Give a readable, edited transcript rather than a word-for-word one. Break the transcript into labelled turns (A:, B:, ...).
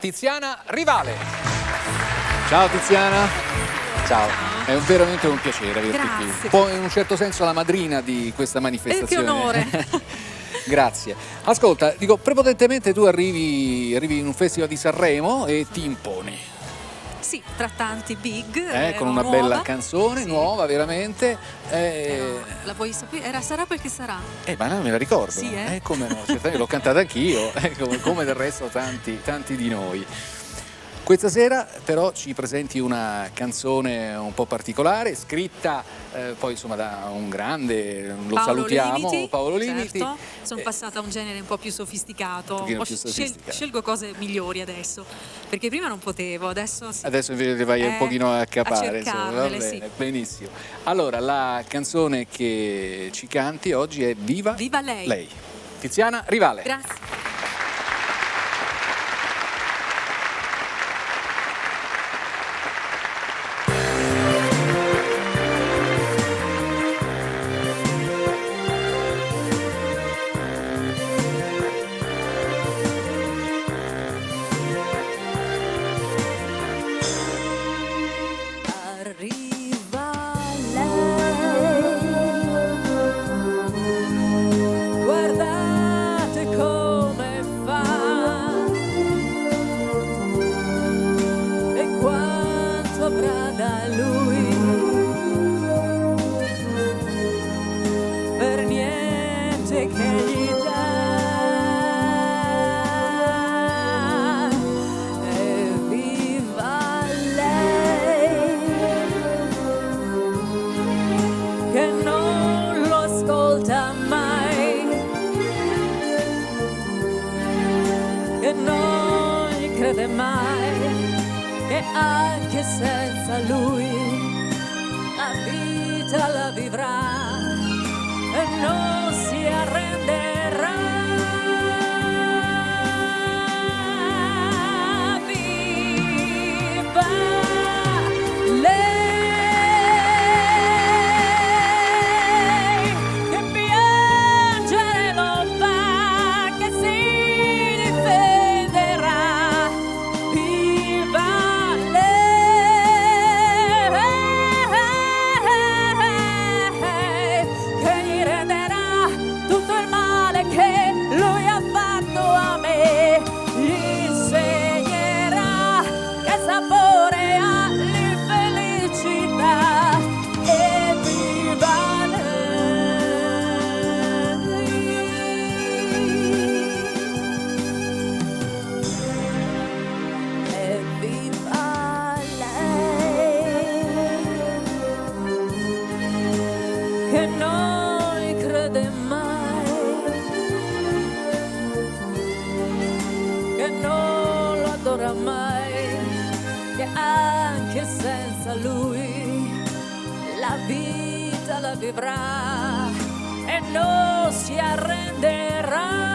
A: Tiziana Rivale.
B: Ciao Tiziana.
A: Ciao.
B: È veramente un piacere averti qui.
C: Grazie.
B: Un po' in un certo senso la madrina di questa manifestazione.
C: Che onore.
B: Grazie. Ascolta, dico, prepotentemente tu arrivi in un festival di Sanremo e ti imponi.
C: Sì, tra tanti big.
B: Con una
C: nuova.
B: bella canzone,
C: Sì.
B: nuova veramente.
C: La vuoi sapere? Sarà perché sarà.
B: Ma non me la ricordo.
C: Sì,
B: come no? Certamente l'ho cantata anch'io, come del resto tanti di noi. Questa sera però ci presenti una canzone un po' particolare, scritta poi insomma da un grande, lo
C: Paolo
B: salutiamo,
C: Limiti,
B: Paolo Limiti.
C: certo. Sono passata a un genere un po' più sofisticato.
B: Un pochino più sofisticato.
C: Scelgo cose migliori adesso, perché prima non potevo, adesso sì.
B: Adesso invece ti vai un pochino a capare,
C: a
B: insomma, va bene,
C: sì.
B: benissimo. Allora, la canzone che ci canti oggi è Viva,
C: Viva lei.
B: Lei. Tiziana Rivale.
C: Grazie.
D: Arriva lei, guardate come fa e quanto avrà da lui, per niente che gli dà. Che non lo ascolta mai, che non gli crede mai, che anche senza lui la vita la vivrà e non si arrenderà. Viva lei. Che non gli crede mai, che non lo adora mai, che anche senza lui la vita la vivrà e non si arrenderà.